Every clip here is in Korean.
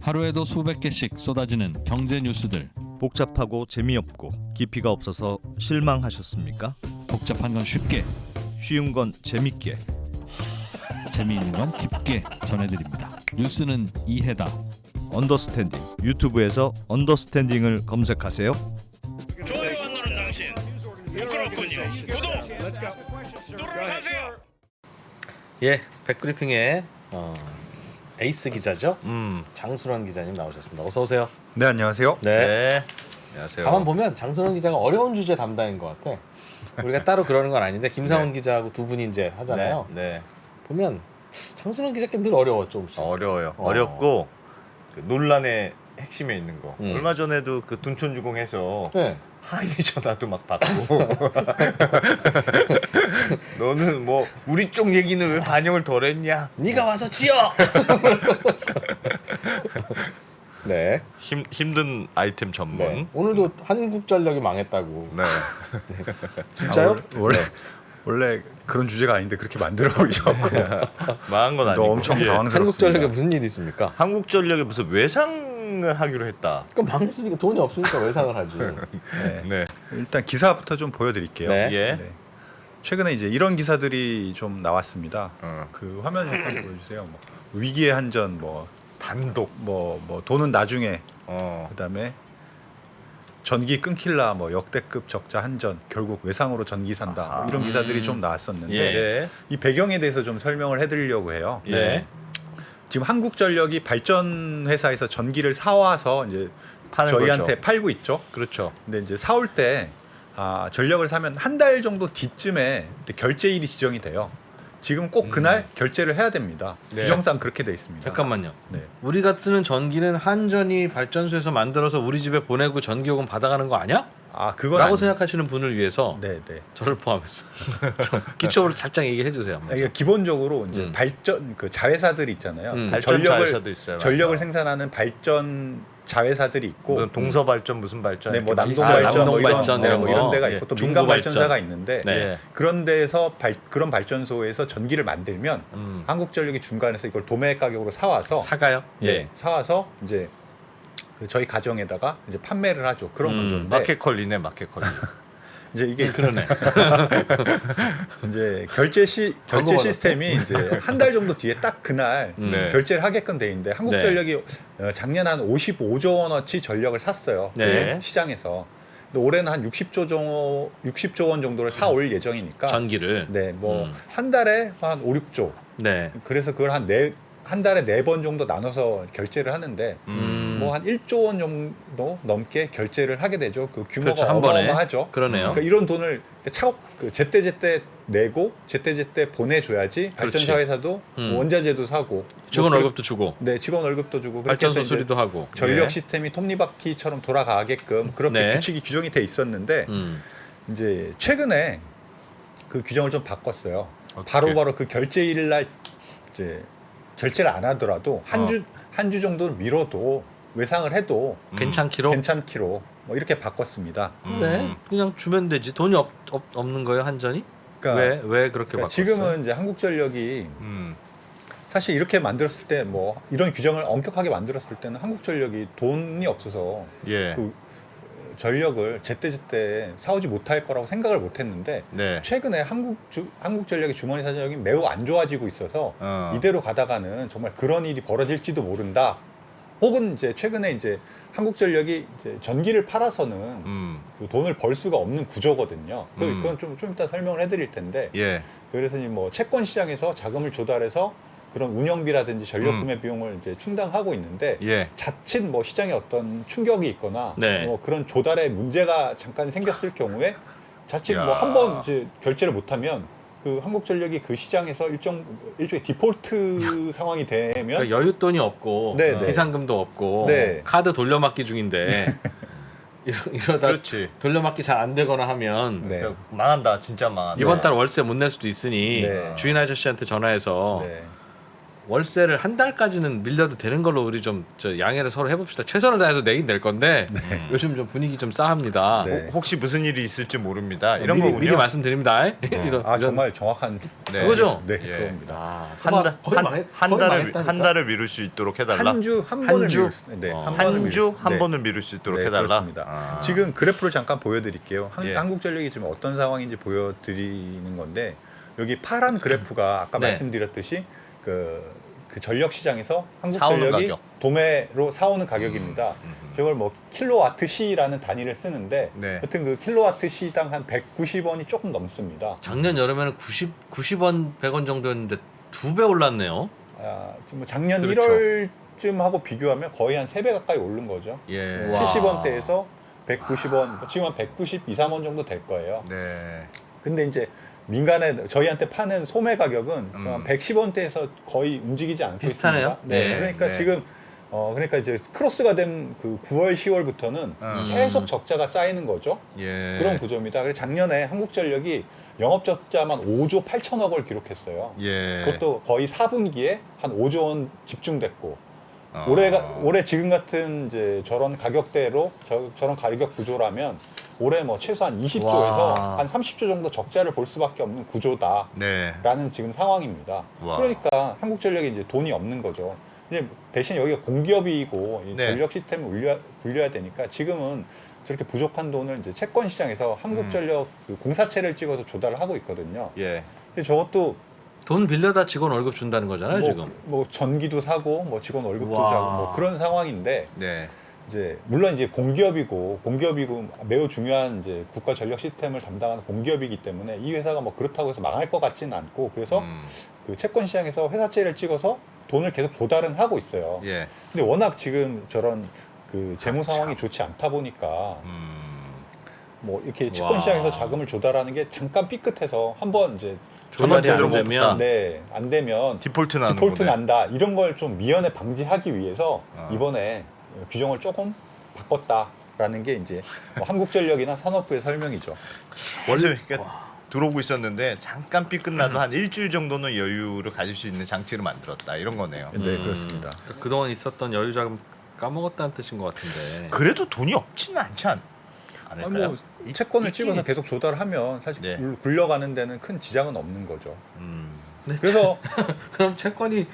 하루에도 수백 개씩 쏟아지는 경제 뉴스들. 복잡하고 재미없고 깊이가 없어서 실망하셨습니까? 복잡한 건 쉽게, 쉬운 건 재밌게. 재미있는 건 깊게 전해드립니다. 뉴스는 이해다. 언더스탠딩. 유튜브에서 언더스탠딩을 검색하세요. 좋아요만 누른 당신 부끄럽군요. 구독 누르세요. 예, 백브리핑의 에이스 기자죠. 장순원 기자님 나오셨습니다. 어서 오세요. 네, 안녕하세요. 네. 안녕하세요. 가만 보면 장순원 기자가 어려운 주제 담당인 것 같아. 우리가 따로 그러는 건 아닌데 김상원 기자하고 두 분이 이제 하잖아요. 네. 보면 장순원 기자께 늘 어려워 조금씩. 어려워요. 어렵고 그 논란의 핵심에 있는 거. 얼마 전에도 그 둔촌주공해서 네. 하이 전화도 막 받고. 너는 뭐 우리 쪽 얘기는 왜 반영을 덜 했냐? 네가 와서 지어. 네. 힘든 아이템 전문. 네. 오늘도 한국전력이 망했다고. 네. 진짜요? 원래 그런 주제가 아닌데 그렇게 만들어 오셔갖고 망한 건 아니고. 너 엄청 예. 당황스럽습니다. 한국전력에 무슨 일이 있습니까? 한국전력에 무슨 외상을 하기로 했다. 그러니까 망했으니까 돈이 없으니까 외상을 하지. 네. 네. 일단 기사부터 좀 보여드릴게요. 네. 예. 네. 최근에 이제 이런 기사들이 좀 나왔습니다. 어. 그 화면 잠깐 보여주세요. 뭐 위기의 한전, 뭐 단독. 돈은 나중에, 어. 그다음에 전기 끊길라, 뭐 역대급 적자 한전, 결국 외상으로 전기 산다. 뭐 이런 기사들이 좀 나왔었는데 예. 이 배경에 대해서 좀 설명을 해드리려고 해요. 예. 지금 한국전력이 발전 회사에서 전기를 사와서 이제 파는 저희한테 거죠. 팔고 있죠. 그렇죠. 근데 이제 사올 때 전력을 사면 한 달 정도 뒤쯤에 결제일이 지정이 돼요. 지금 꼭 그날 결제를 해야 됩니다. 네. 규정상 그렇게 돼 있습니다. 잠깐만요. 네. 우리가 쓰는 전기는 한전이 발전소에서 만들어서 우리 집에 보내고 전기요금 받아가는 거 아니야? 그건 라고 아니- 생각하시는 분을 위해서 네, 네. 저를 포함해서 좀 기초로 살짝 얘기해 주세요. 이게 기본적으로 이제 발전 그 자회사들이 있잖아요. 그 발전 자회사도 있어요. 전력을 맞아. 생산하는 발전 자회사들이 있고, 무슨 동서발전 무슨 발전. 네, 뭐 이렇게 남동발전, 뭐 남동발전 이런, 이런 뭐 이런 거. 데가 예. 있고 또 중부 민간 발전. 발전사가 있는데 네. 그런 데서 그런 발전소에서 전기를 만들면 한국전력이 중간에서 이걸 도매 가격으로 사와서 사가요? 네, 사와서 이제 그 저희 가정에다가 이제 판매를 하죠. 그런 구조인데 마켓컬리네 마켓컬리. 이제 이게 그러네. 이제 결제 시스템이 이제 한 달 정도 뒤에 딱 그날 네. 결제를 하게끔 돼 있는데 한국전력이 작년 한 55조 원어치 전력을 샀어요. 네. 그 시장에서. 근데 올해는 한 60조 원 정도를 사올 예정이니까. 전기를. 네, 뭐 한 달에 한 5, 6조. 네. 그래서 그걸 한 달에 4번 정도 나눠서 결제를 하는데 뭐 한 1조 원 정도 넘게 결제를 하게 되죠. 그 규모가 그렇죠, 한 번에. 어마어마하죠. 그러네요. 그러니까 이런 돈을 제때제때 내고 제때제때 보내줘야지 발전사 회사도 원자재도 사고 직원 뭐 월급도 주고 네, 직원 월급도 주고 그렇게 해서 발전소 이제 수리도 하고. 전력 네. 시스템이 톱니바퀴처럼 돌아가게끔 그렇게 네. 규칙이 규정이 돼 있었는데 이제 최근에 그 규정을 좀 바꿨어요. 어떻게? 바로바로 그 결제일 날 이제 결제를 안 하더라도 한 주 정도를 미뤄도 외상을 해도 괜찮기로 뭐 이렇게 바꿨습니다. 네. 그냥 주면 되지. 돈이 없는 거예요, 한전이? 그러니까, 왜 그렇게 바꿨어요? 지금은 이제 한국전력이 사실 이렇게 만들었을 때 뭐 이런 규정을 엄격하게 만들었을 때는 한국전력이 돈이 없어서 예. 그 전력을 제때제때 사오지 못할 거라고 생각을 못했는데 네. 최근에 한국전력의 주머니 사정이 매우 안 좋아지고 있어서 이대로 가다가는 정말 그런 일이 벌어질지도 모른다. 혹은 이제 최근에 이제 한국전력이 이제 전기를 팔아서는 그 돈을 벌 수가 없는 구조거든요. 그건 좀 이따 설명을 해드릴 텐데. 예. 그래서 뭐 채권 시장에서 자금을 조달해서 그런 운영비라든지 전력 구매 비용을 이제 충당하고 있는데 예. 자칫 뭐 시장에 어떤 충격이 있거나 네. 뭐 그런 조달에 문제가 잠깐 생겼을 경우에 자칫 야. 뭐 한 번 이제 결제를 못하면 그 한국전력이 그 시장에서 일종의 디폴트 상황이 되면 그러니까 여윳돈이 없고 네, 네. 비상금도 없고 네. 카드 돌려막기 중인데 이러다 그렇지. 돌려막기 잘 안 되거나 하면 네. 망한다. 진짜 망한다. 이번 달 월세 못 낼 수도 있으니 네. 주인 아저씨한테 전화해서 네. 월세를 한 달까지는 밀려도 되는 걸로 우리 좀 저 양해를 서로 해봅시다. 최선을 다해서 내긴 낼 건데 요즘 좀 분위기 좀 싸합니다. 네. 혹시 무슨 일이 있을지 모릅니다. 이런 미리, 거군요. 미리 말씀드립니다. 이런 정말 정확한 네. 그거죠? 네, 예. 그겁니다. 한 달을 미룰 수 있도록 해달라. 한 주 한 번을 주? 미룰 수, 네, 한 주 한 번을 미룰 수 있도록 네, 해달라. 그렇습니다. 아. 지금 그래프를 잠깐 보여드릴게요. 예. 한국전력이 지금 어떤 상황인지 보여드리는 건데 여기 파란 그래프가 아까 네. 말씀드렸듯이 그 전력 시장에서 사오는 한국전력이 가격. 도매로 사오는 가격입니다. 저걸 뭐 킬로와트 시라는 단위를 쓰는데 네. 여튼 그 킬로와트 시당 한 190원이 조금 넘습니다. 작년 여름에는 90원 100원 정도였는데 2배 올랐네요. 지금 뭐 작년 그렇죠. 1월쯤하고 비교하면 거의 한 3배 가까이 오른 거죠. 예. 우와. 70원대에서 190원, 지금 한 192, 3원 정도 될 거예요. 네. 근데 이제 민간에 저희한테 파는 소매 가격은 110원대에서 거의 움직이지 않고 비슷하네요. 있습니다. 네. 네. 그러니까 네. 지금 그러니까 이제 크로스가 된 그 9월, 10월부터는 계속 적자가 쌓이는 거죠. 예. 그런 구조입니다. 그래서 작년에 한국전력이 영업 적자만 5조 8천억을 기록했어요. 예. 그것도 거의 4분기에 한 5조 원 집중됐고 어. 올해 지금 같은 이제 저런 가격대로 저런 가격 구조라면 올해 뭐 최소한 20조에서 와. 한 30조 정도 적자를 볼 수밖에 없는 구조다라는 네. 지금 상황입니다. 와. 그러니까 한국전력이 이제 돈이 없는 거죠. 이제 대신 여기가 공기업이고 이 네. 전력 시스템을 굴려야 되니까 지금은 저렇게 부족한 돈을 이제 채권 시장에서 한국전력 그 공사채를 찍어서 조달을 하고 있거든요. 예. 근데 저것도 돈 빌려다 직원 월급 준다는 거잖아요, 지금. 뭐 전기도 사고 뭐 직원 월급도 와. 주고 뭐 그런 상황인데 네. 이제 물론 이제 공기업이고 매우 중요한 이제 국가 전력 시스템을 담당하는 공기업이기 때문에 이 회사가 뭐 그렇다고 해서 망할 것 같지는 않고 그래서 그 채권 시장에서 회사채를 찍어서 돈을 계속 조달은 하고 있어요. 예. 근데 워낙 지금 저런 그 재무 상황이 좋지 않다 보니까 뭐 이렇게 채권 와. 시장에서 자금을 조달하는 게 잠깐 삐끗해서 한번 이제 조달이 안 제대로 못 되면 안 되면 디폴트 나는 디폴트 거네. 난다 이런 걸 좀 미연에 방지하기 위해서 이번에 규정을 조금 바꿨다라는 게 이제 뭐 한국전력이나 산업부의 설명이죠. 원래 그러니까 들어오고 있었는데 잠깐 삐끗나도 한 일주일 정도는 여유를 가질 수 있는 장치를 만들었다 이런 거네요. 네, 그렇습니다. 그동안 있었던 여유 자금 까먹었다는 뜻인 것 같은데. 그래도 돈이 없지는 않지 않을까요? 뭐 채권을 있긴 찍어서 있- 계속 조달하면 사실 네. 굴려가는 데는 큰 지장은 없는 거죠. 네. 그래서 그럼 채권이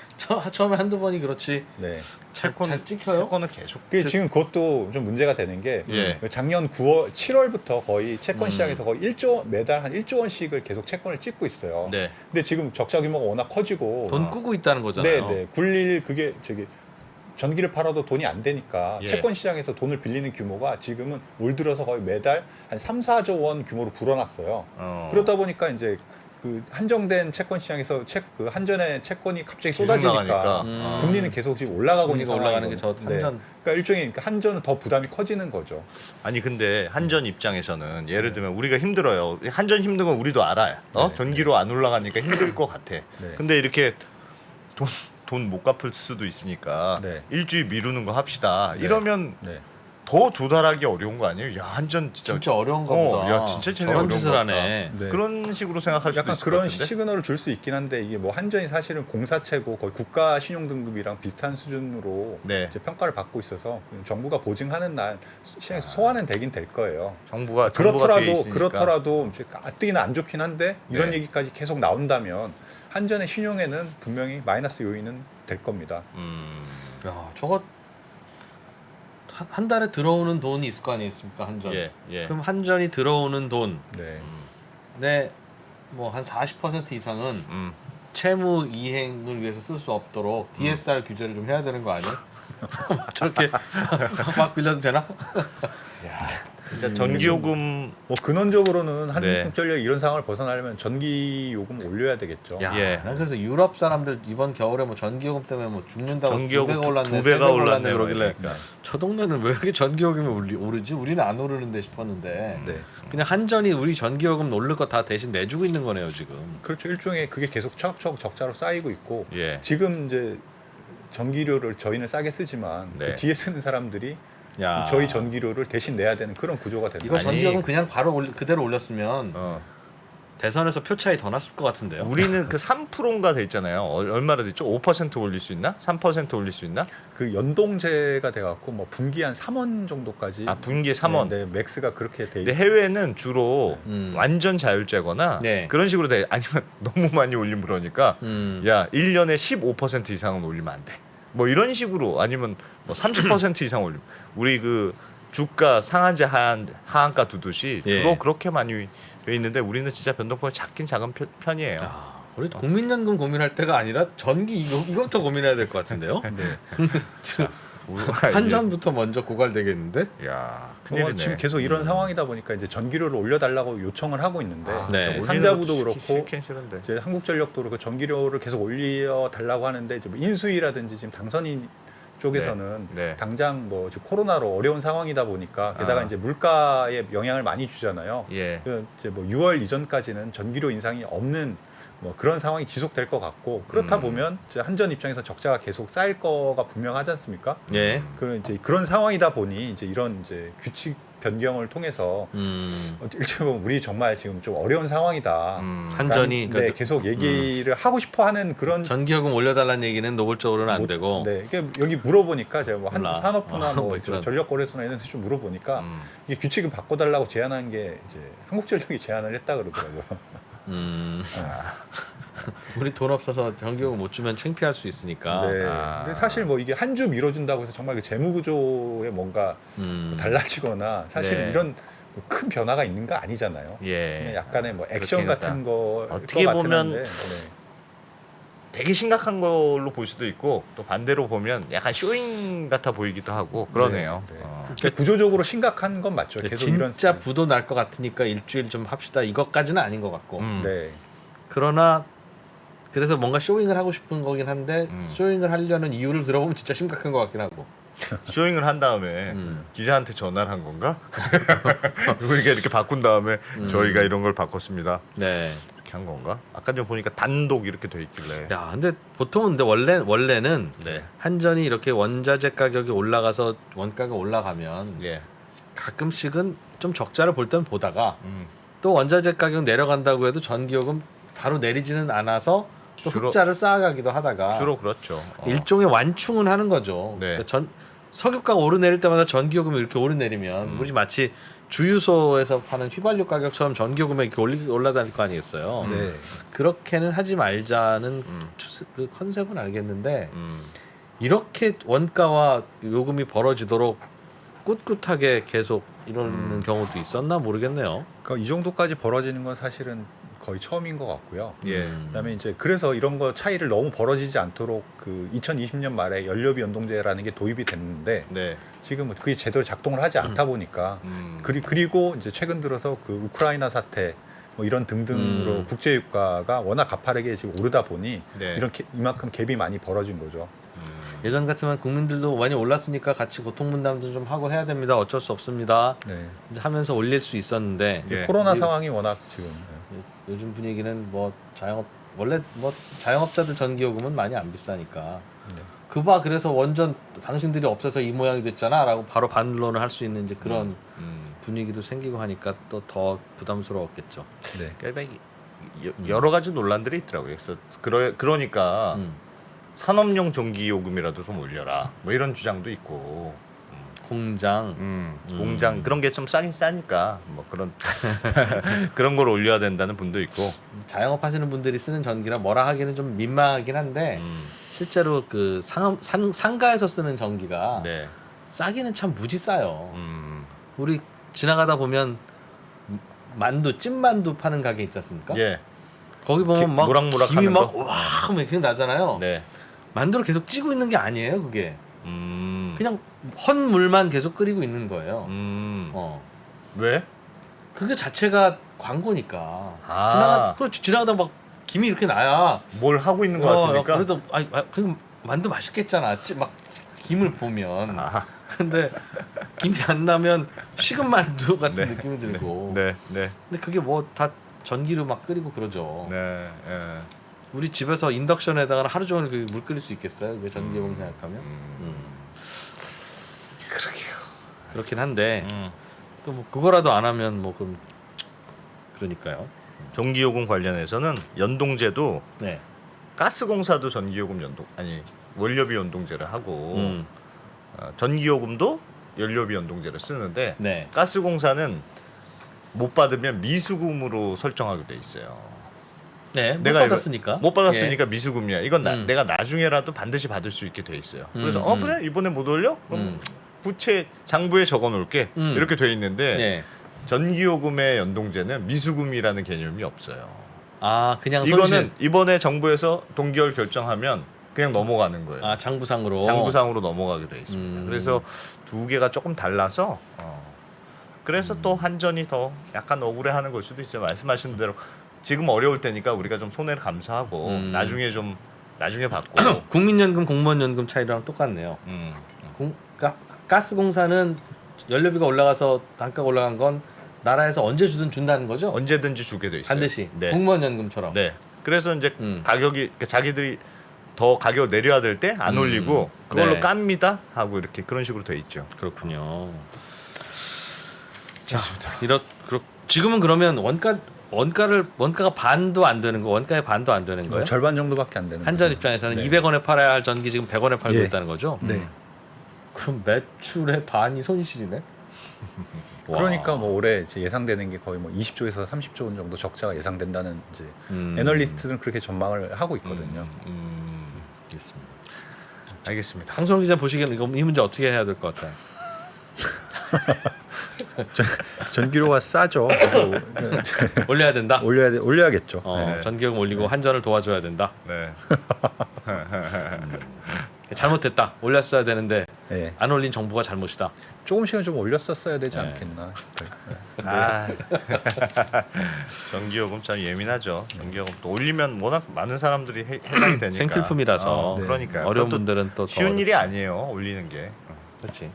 처음에 한두 번이 그렇지 네. 잘 찍혀요? 채권을 계속 그게 지금 그것도 좀 문제가 되는 게 예. 작년 7월부터 거의 채권 시장에서 거의 매달 한 1조 원씩을 계속 채권을 찍고 있어요. 네. 근데 지금 적자 규모가 워낙 커지고 돈 꾸고 있다는 거잖아요. 네, 굴릴 그게 전기를 팔아도 돈이 안 되니까 예. 채권 시장에서 돈을 빌리는 규모가 지금은 올 들어서 거의 매달 한 3, 4조 원 규모로 불어났어요. 그러다 보니까 이제 그 한정된 채권 시장에서 그 한전의 채권이 갑자기 쏟아지니까 나가니까. 금리는 계속 지금 올라가고 있는 금리가 올라가는 게 상황이거든요. 저 한전 그러니까 일종의 그러니까 한전은 더 부담이 커지는 거죠. 아니 근데 한전 입장에서는 예를 들면 우리가 힘들어요. 한전 힘든 건 우리도 알아요. 네. 전기료 안 올라가니까 힘들 것 같아. 네. 근데 이렇게 돈 못 갚을 수도 있으니까 네. 일주일 미루는 거 합시다. 네. 이러면 네. 더 조달하기 어려운 거 아니에요? 야 한전 진짜 어려운가 보다. 야 진짜 쟤네 저런 어려운 짓을 것 하네. 같다. 네. 그런 식으로 생각할 수도 약간 있을 그런 것 같은데. 시그널을 줄 수 있긴 한데 이게 뭐 한전이 사실은 공사채고 거의 국가 신용 등급이랑 비슷한 수준으로 네. 이제 평가를 받고 있어서 정부가 보증하는 날 시장에서 소화는 되긴 될 거예요. 정부가 뒤에 있으니까. 그렇더라도 이제 가뜩이나 안 좋긴 한데 이런 네. 얘기까지 계속 나온다면 한전의 신용에는 분명히 마이너스 요인은 될 겁니다. 야, 저거 한 달에 들어오는 돈이 있을 거 아니겠습니까, 한전. 예, 예. 그럼 한전이 들어오는 돈, 네. 내 뭐 한 40% 이상은 채무 이행을 위해서 쓸 수 없도록 DSR 규제를 좀 해야 되는 거 아니에요? 저렇게 막 빌려도 되나? 진짜 전기요금 뭐 근원적으로는 네. 한국전력이 이런 상황을 벗어나려면 전기 요금 올려야 되겠죠. 야, 예. 난 그래서 유럽 사람들 이번 겨울에 뭐 전기요금 때문에 뭐 죽는다고 전기요금 2배가 올랐네, 2배가 3배가 올랐네 올랐네 그러길래 그러니까. 저 동네는 왜 이렇게 전기요금이 오르지? 우리는 안 오르는데 싶었는데 네. 그냥 한전이 우리 전기요금 오를 거 다 대신 내주고 있는 거네요 지금. 그렇죠. 일종의 그게 계속 차곡차곡 적자로 쌓이고 있고 예. 지금 이제 전기료를 저희는 싸게 쓰지만 네. 그 뒤에 쓰는 사람들이 야, 저희 전기료를 대신 내야 되는 그런 구조가 된다. 이거 아니. 전기요금 그냥 바로 그대로 올렸으면 대선에서 표 차이 더 났을 것 같은데요. 우리는 그 3%인가 돼 있잖아요. 얼마나 됐죠? 5% 올릴 수 있나? 3% 올릴 수 있나? 그 연동제가 돼갖고 뭐 분기 한 3원 정도까지. 아 분기에 3원. 네, 맥스가 그렇게 돼. 근데 해외는 주로 완전 자율제거나 네. 그런 식으로 돼. 아니면 너무 많이 올리면 그러니까 야 1년에 15% 이상은 올리면 안 돼. 뭐 이런 식으로 아니면 뭐 30% 이상 올리면 우리 그 주가 상한제 하한가 두듯이 예. 주로 그렇게 많이 돼 있는데 우리는 진짜 변동폭이 작긴 작은 편이에요. 아, 우리 국민연금 고민할 때가 아니라 전기 이거부터 고민해야 될 것 같은데요. 네. 한전부터 먼저 고갈되겠는데? 야, 큰일이네. 지금 계속 이런 상황이다 보니까 이제 전기료를 올려달라고 요청을 하고 있는데 네. 상자부도 그렇고 싫긴 싫은데. 이제 한국전력도 그렇고 전기료를 계속 올려달라고 하는데 이제 뭐 인수위라든지 지금 당선인 쪽에서는 네. 당장 뭐 지금 코로나로 어려운 상황이다 보니까 게다가 아. 이제 물가에 영향을 많이 주잖아요. 예. 그 이제 뭐 6월 이전까지는 전기료 인상이 없는 뭐 그런 상황이 지속될 것 같고 그렇다 보면 이제 한전 입장에서 적자가 계속 쌓일 거가 분명하지 않습니까? 예. 그런 이제 그런 상황이다 보니 이제 이런 이제 규칙 변경을 통해서 일찍 보면 우리 정말 지금 좀 어려운 상황이다. 한전이 네, 그러니까 계속 얘기를 하고 싶어하는 그런 전기요금 올려달라는 얘기는 노골적으로는 안 못- 되고 네, 이게 여기 물어보니까 제가 뭐 몰라. 산업부나 뭐 뭐 그런- 전력거래소나 이런 데서 좀 물어보니까 이게 규칙을 바꿔달라고 제안한 게 이제 한국전력이 제안을 했다 그러더라고요. 우리 돈 없어서 전기요금 못 주면 창피할 수 있으니까. 네. 아. 근데 사실 뭐 이게 한 주 밀어준다고 해서 정말 그 재무 구조에 뭔가 달라지거나 사실 네. 이런 뭐큰 변화가 있는 거 아니잖아요. 그냥 예. 약간의 뭐 액션 그렇긴 같은 거 어떻게 것 같긴 보면 한데, 네. 되게 심각한 걸로 볼 수도 있고 또 반대로 보면 약간 쇼잉 같아 보이기도 하고 그러네요. 네, 네. 어. 근데 구조적으로 심각한 건 맞죠. 계속 이런 진짜 부도 날 것 같으니까 일주일 좀 합시다. 이것까지는 아닌 것 같고. 네. 그러나 그래서 뭔가 쇼잉을 하고 싶은 거긴 한데 쇼잉을 하려는 이유를 들어보면 진짜 심각한 것 같긴 하고. 쇼잉을 한 다음에 기자한테 전화를 한 건가? 우리가 이렇게 바꾼 다음에 저희가 이런 걸 바꿨습니다. 네. 이렇게 한 건가? 아까 좀 보니까 단독 이렇게 돼 있길래. 야, 근데 보통은 근데 원래는 네. 한전이 이렇게 원자재 가격이 올라가서 원가가 올라가면 예. 가끔씩은 좀 적자를 볼 땐 보다가 음. 또 원자재 가격 내려간다고 해도 전기요금 바로 내리지는 않아서 또 주로- 흑자를 쌓아가기도 하다가 주로 그렇죠. 일종의 완충은 하는 거죠. 네. 그러니까 석유가가 오르내릴 때마다 전기요금이 이렇게 오르내리면 우리 마치 주유소에서 파는 휘발유 가격처럼 전기요금이 이렇게 올라다닐 거 아니겠어요. 네. 그렇게는 하지 말자는 그 컨셉은 알겠는데 음. 이렇게 원가와 요금이 벌어지도록 꿋꿋하게 계속 이러는 경우도 있었나 모르겠네요. 그러니까 이 정도까지 벌어지는 건 사실은 거의 처음인 것 같고요. 예. 그다음에 이제 그래서 이런 거 차이를 너무 벌어지지 않도록 그 2020년 말에 연료비 연동제라는 게 도입이 됐는데 네. 지금 그게 제대로 작동을 하지 않다 보니까 그리고 이제 최근 들어서 그 우크라이나 사태 뭐 이런 등등으로 국제 유가가 워낙 가파르게 지금 오르다 보니 네. 이만큼 갭이 많이 벌어진 거죠. 예전 같으면 국민들도 많이 올랐으니까 같이 고통 분담도 좀 하고 해야 됩니다. 어쩔 수 없습니다. 네. 이제 하면서 올릴 수 있었는데 예. 코로나 상황이 워낙 지금 요즘 분위기는 뭐 원래 뭐 자영업자들 전기요금은 많이 안 비싸니까 네. 그봐 그래서 원전 당신들이 없어서 이 모양이 됐잖아라고 바로 반론을 할 수 있는 이제 그런 분위기도 생기고 하니까 또 더 부담스러웠겠죠. 네. 그러니까 여러 가지 논란들이 있더라고요. 그래서 그러니까 산업용 전기요금이라도 좀 올려라. 뭐 이런 주장도 있고. 공장 공장 그런 게 좀 싸긴 싸니까 뭐 그런 그런 걸 올려야 된다는 분도 있고. 자영업 하시는 분들이 쓰는 전기라 뭐라 하기는 좀 민망하긴 한데 실제로 그 상가에서 쓰는 전기가 네. 싸기는 참 무지 싸요. 우리 지나가다 보면 찐만두 파는 가게 있지 않습니까? 예. 거기 보면 막 모락모락 김이 하는 막 거? 와 하면 이렇게 나잖아요. 네. 만두를 계속 찌고 있는 게 아니에요, 그게. 그냥 헌 물만 계속 끓이고 있는 거예요. 왜? 그게 자체가 광고니까. 아. 지나가다 막 김이 이렇게 나야. 뭘 하고 있는 것 같으니까. 그래도 그 만두 맛있겠잖아. 막 김을 보면. 근데 김이 안 나면 식은 만두 같은 네, 느낌이 들고. 네, 네, 근데 그게 뭐 다 전기로 막 끓이고 그러죠. 네, 예. 우리 집에서 인덕션에다가 하루 종일 그 물 끓일 수 있겠어요? 왜 전기요금 생각하면? 그러게요. 그렇긴 한데 또 뭐 그거라도 안 하면 뭐 그러니까요. 전기요금 관련해서는 연동제도 네. 가스공사도 전기요금 원료비 연동제를 하고 음. 전기요금도 연료비 연동제를 쓰는데 네. 가스공사는 못 받으면 미수금으로 설정하게 돼 있어요. 네. 못 내가 받았으니까. 못 받았으니까 미수금이야. 이건 음. 내가 나중에라도 반드시 받을 수 있게 돼 있어요. 그래서 음. 그래 이번에 못 올려? 그럼 음. 부채 장부에 적어 놓을게. 음. 이렇게 돼 있는데 네. 전기요금의 연동제는 미수금이라는 개념이 없어요. 아 그냥 이거는 손실. 이번에 정부에서 동결 결정하면 그냥 넘어가는 거예요. 아 장부상으로. 장부상으로 넘어가게 돼 있습니다. 그래서 두 개가 조금 달라서 그래서 또 한전이 더 약간 억울해하는 걸 수도 있어요. 말씀하신 대로 지금 어려울 때니까 우리가 좀 손해를 감수하고 나중에 받고 국민연금, 공무원연금 차이랑 똑같네요. 가스공사는 연료비가 올라가서 단가가 올라간 건 나라에서 언제 주든 준다는 거죠? 언제든지 주게 돼 있어요. 반드시. 네. 공무원연금처럼. 네. 그래서 이제 음. 가격이 그러니까 자기들이 더 가격 내려야 될 때 안 올리고 그걸로 네. 깝니다 하고 이렇게 그런 식으로 돼 있죠. 그렇군요. 자, 지금은 그러면 원가가 반도 안 되는 거, 원가의 반도 안 되는 거예요? 절반 정도밖에 안 되는 한전 거죠. 입장에서는 네. 200원에 팔아야 할 전기 지금 100원에 팔고 예. 있다는 거죠? 네. 그럼 매출의 반이 손실이네. 그러니까 뭐 올해 이제 예상되는 게 거의 뭐 20조에서 30조 원 정도 적자가 예상된다는 이제 음. 애널리스트는 그렇게 전망을 하고 있거든요. 알겠습니다. 황성 기자 보시기에는 이 문제 어떻게 해야 될 것 같아요? 전기료가 싸죠. 그래서 올려야 된다. 올려야겠죠. 네. 전기요금 올리고 한전을 도와줘야 된다. 네. 잘못했다. 올렸어야 되는데 네. 안 올린 정부가 잘못이다. 조금씩은 좀 올렸었어야 되지 네. 않겠나. 아. 전기요금 참 예민하죠. 전기요금 또 올리면 워낙 많은 사람들이 해당이 되니까. 생필품이라서 네. 그러니까 어려운 그것도 분들은 또 쉬운 더 일이 아니에요. 올리는 게. 그렇지.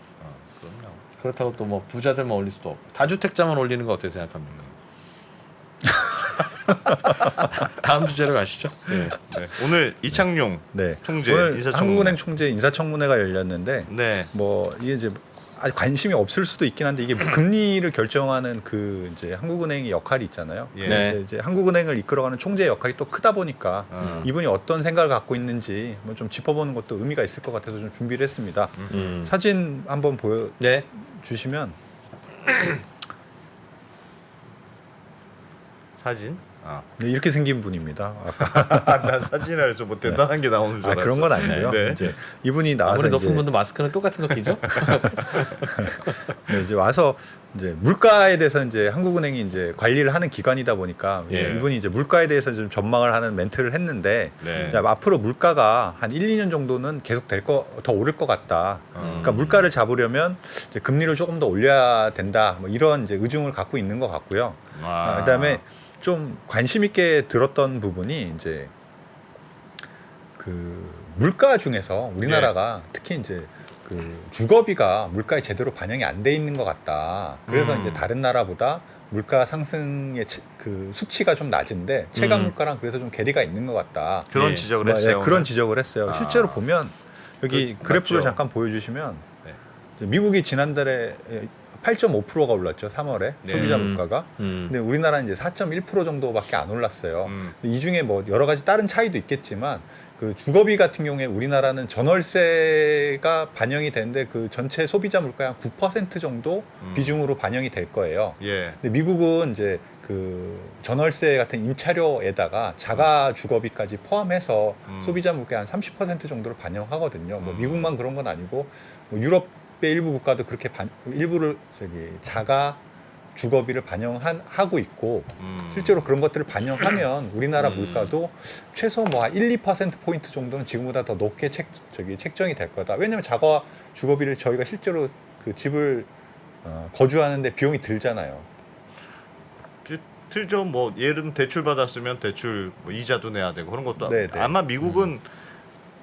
그럼요. 그렇다고 또 뭐 부자들만 올릴 수도 없고 다주택자만 올리는 거 어떻게 생각합니까? 다음 주제로 가시죠. 네. 네. 오늘 이창용 네. 총재 오늘 인사청문회. 한국은행 총재 인사청문회가 열렸는데 네. 뭐 이게 이제 아주 관심이 없을 수도 있긴 한데 이게 금리를 결정하는 그 이제 한국은행의 역할이 있잖아요. 예. 네. 이제 한국은행을 이끌어가는 총재의 역할이 또 크다 보니까 이분이 어떤 생각을 갖고 있는지 뭐 좀 짚어보는 것도 의미가 있을 것 같아서 좀 준비를 했습니다. 사진 한번 네. 보여주시면 사진. 네, 이렇게 생긴 분입니다. 난 사진에서 뭐 대단한 게 나오는 줄 알았어. 그런 건 아니고요. 네. 이제 이분이 나와서 아무리 높은 이제 분도 마스크는 똑같은 거 끼죠? 네, 이제 와서 이제 물가에 대해서 이제 한국은행이 이제 관리를 하는 기관이다 보니까 이제 예. 이분이 이제 물가에 대해서 좀 전망을 하는 멘트를 했는데 네. 이제 앞으로 물가가 한 1, 2년 정도는 계속 더 오를 것 같다. 그러니까 물가를 잡으려면 이제 금리를 조금 더 올려야 된다. 뭐 이런 이제 의중을 갖고 있는 것 같고요. 그다음에 좀 관심 있게 들었던 부분이 이제 그 물가 중에서 우리나라가 특히 이제 그 주거비가 물가에 제대로 반영이 안 돼 있는 것 같다. 그래서 이제 다른 나라보다 물가 상승의 그 수치가 좀 낮은데 체감 물가랑 그래서 좀 괴리가 있는 것 같다. 그런 예. 지적을 뭐, 했어요. 네, 그런 오늘. 지적을 했어요. 실제로 보면 여기 그래프를 맞죠. 잠깐 보여주시면 네. 이제 미국이 지난달에 8.5%가 올랐죠. 3월에 네. 소비자 물가가. 음. 근데 우리나라는 이제 4.1% 정도밖에 안 올랐어요. 음. 이 중에 뭐 여러 가지 다른 차이도 있겠지만 그 주거비 같은 경우에 우리나라는 전월세가 반영이 되는데 그 전체 소비자 물가의 한 9% 정도 비중으로 반영이 될 거예요. 예. 근데 미국은 이제 그 전월세 같은 임차료에다가 자가 주거비까지 포함해서 소비자 물가의 한 30% 정도를 반영하거든요. 뭐 미국만 그런 건 아니고 뭐 유럽의 일부 국가도 그렇게 일부를 자가 주거비를 반영하고 있고 실제로 그런 것들을 반영하면 우리나라 물가도 최소 뭐 1, 2% 포인트 정도는 지금보다 더 높게 책정이 될 거다. 왜냐하면 자가 주거비를 저희가 실제로 그 집을 거주하는데 비용이 들잖아요. 틀죠. 뭐 예를 들면 대출 받았으면 대출 뭐 이자도 내야 되고 그런 것도 네, 네. 아마 미국은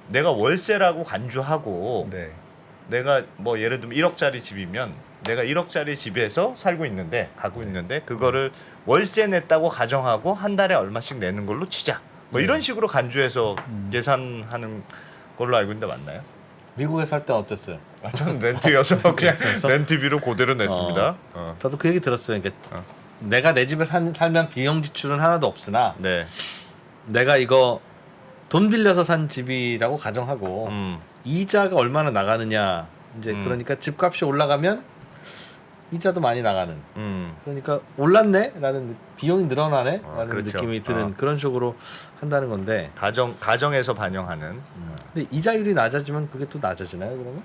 내가 월세라고 간주하고 네. 내가 뭐 예를 들면 1억짜리 집이면 내가 1억짜리 집에서 살고 있는데 가고 있는데 그거를 월세 냈다고 가정하고 한 달에 얼마씩 내는 걸로 치자. 뭐 이런 식으로 간주해서 계산하는 걸로 알고 있는데 맞나요? 미국에 살 때 어땠어요? 저는 렌트여서 그냥 렌트였어? 렌트비로 그대로 냈습니다. 저도 그 얘기 들었어요. 그러니까 내가 내 집에 살면 비용 지출은 하나도 없으나 네. 내가 이거 돈 빌려서 산 집이라고 가정하고 이자가 얼마나 나가느냐 이제 그러니까 집값이 올라가면 이자도 많이 나가는 그러니까 올랐네라는 비용이 늘어나네라는 그렇죠. 느낌이 드는 그런 식으로 한다는 건데 가정에서 반영하는 근데 이자율이 낮아지면 그게 또 낮아지나요 그러면?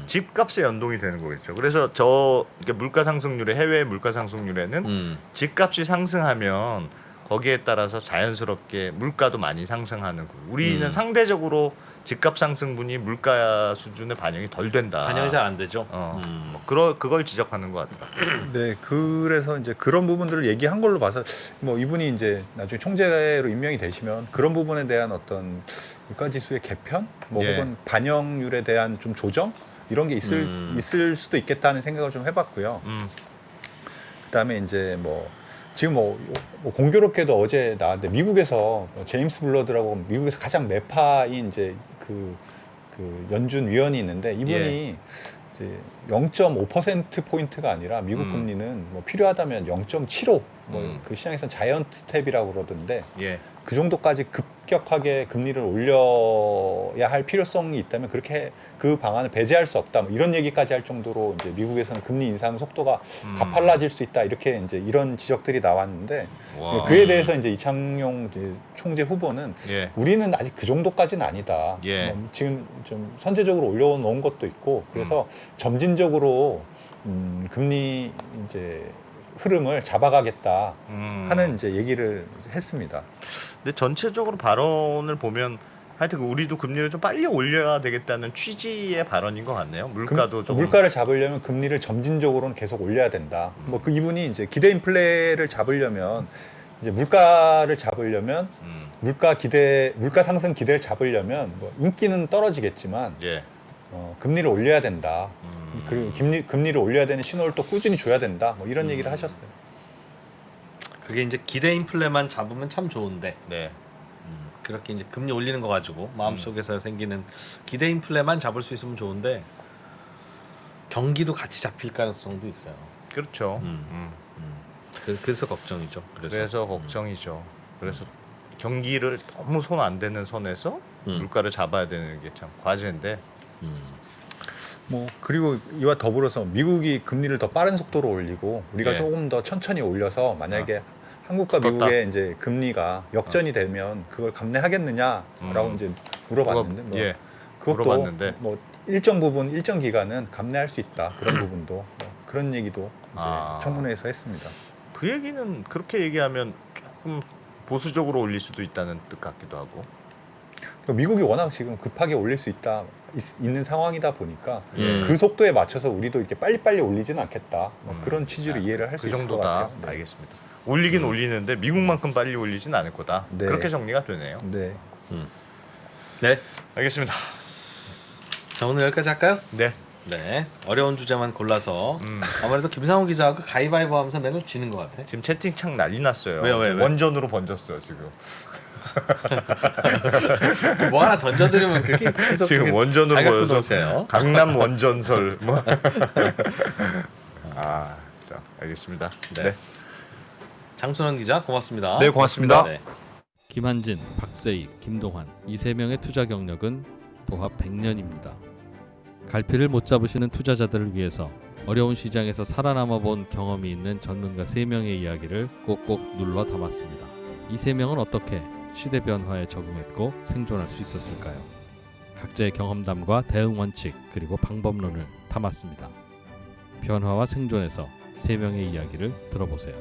집값에 연동이 되는 거겠죠. 그래서 저 이렇게 물가 상승률에 해외 물가 상승률에는 집값이 상승하면 거기에 따라서 자연스럽게 물가도 많이 상승하는 거. 우리는 상대적으로 집값 상승분이 물가 수준에 반영이 덜 된다. 반영이 잘 안 되죠. 뭐 그걸 지적하는 것 같다. 네, 그래서 이제 그런 부분들을 얘기한 걸로 봐서 뭐 이분이 이제 나중에 총재로 임명이 되시면 그런 부분에 대한 어떤 물가지수의 개편, 뭐 예. 혹은 반영률에 대한 좀 조정 이런 게 있을 수도 있겠다는 생각을 좀 해봤고요. 그다음에 이제 뭐 지금 뭐 공교롭게도 어제 나왔는데 미국에서 제임스 블러드라고 미국에서 가장 매파인 이제 그 연준 위원이 있는데 이분이 예. 이제 0.5% 포인트가 아니라 미국 금리는 뭐 필요하다면 0.75 뭐 그 시장에서는 자이언트 스텝이라고 그러던데 예. 그 정도까지 급격하게 금리를 올려야 할 필요성이 있다면 그렇게 그 방안을 배제할 수 없다 뭐 이런 얘기까지 할 정도로 이제 미국에서는 금리 인상 속도가 가팔라질 수 있다 이렇게 이제 이런 지적들이 나왔는데 와. 그에 대해서 이제 이창용 이제 총재 후보는 예. 우리는 아직 그 정도까지는 아니다. 예. 뭐 지금 좀 선제적으로 올려놓은 것도 있고 그래서 점진적으로 금리 이제 흐름을 잡아가겠다 하는 이제 얘기를 했습니다. 근데 전체적으로 발언을 보면 하여튼 우리도 금리를 좀 빨리 올려야 되겠다는 취지의 발언인 것 같네요. 물가도 좀 물가를 잡으려면 금리를 점진적으로는 계속 올려야 된다. 뭐 그 이분이 이제 기대 인플레를 잡으려면 이제 물가를 잡으려면 물가 상승 기대를 잡으려면 뭐 인기는 떨어지겠지만 예. 금리를 올려야 된다. 그리고 금리를 올려야 되는 신호를 또 꾸준히 줘야 된다. 뭐 이런 얘기를 하셨어요. 그게 이제 기대 인플레만 잡으면 참 좋은데 네. 그렇게 이제 금리 올리는 거 가지고 마음속에서 생기는 기대 인플레만 잡을 수 있으면 좋은데 경기도 같이 잡힐 가능성도 있어요. 그렇죠. 그래서 걱정이죠. 그래서 걱정이죠. 그래서 경기를 너무 손 안 대는 선에서 물가를 잡아야 되는 게 참 과제인데. 뭐 그리고 이와 더불어서 미국이 금리를 더 빠른 속도로 올리고 우리가 예. 조금 더 천천히 올려서 만약에 한국과 붙었다. 미국의 이제 금리가 역전이 되면 그걸 감내하겠느냐라고 이제 물어봤는데 뭐 예. 그것도 물어봤는데. 뭐 일정 부분 일정 기간은 감내할 수 있다 그런 부분도 뭐 그런 얘기도 이제 청문회에서 했습니다. 그 얘기는 그렇게 얘기하면 조금 보수적으로 올릴 수도 있다는 뜻 같기도 하고. 그러니까 미국이 워낙 지금 급하게 올릴 수 있는 상황이다 보니까 예. 그 속도에 맞춰서 우리도 이렇게 빨리빨리 올리지는 않겠다. 뭐 그런 취지로 이해를 할 수 그 있을 것 정도다. 같아요. 네. 알겠습니다. 올리긴 올리는데 미국만큼 빨리 올리진 않을 거다. 네. 그렇게 정리가 되네요. 네. 네. 알겠습니다. 자 오늘 여기까지 할까요? 네. 네. 어려운 주제만 골라서 아무래도 김상훈 기자하고 가위바위보 하면서 맨날 지는 것 같아. 지금 채팅창 난리 났어요. 왜요? 원전으로 번졌어요 지금. 뭐 하나 던져드리면 그렇게 계속 지금 원전으로 자격도 보여서 넣으세요. 강남 원전설 뭐. 자 알겠습니다. 네. 장순원 기자 고맙습니다. 네, 고맙습니다. 네. 김한진, 박세익, 김동환 이 세 명의 투자 경력은 도합 100년입니다. 갈피를 못 잡으시는 투자자들을 위해서 어려운 시장에서 살아남아 본 경험이 있는 전문가 3명의 이야기를 꼭꼭 눌러 담았습니다. 이 3명은 어떻게 시대 변화에 적응했고 생존할 수 있었을까요? 각자의 경험담과 대응 원칙 그리고 방법론을 담았습니다. 변화와 생존에서 3명의 이야기를 들어보세요.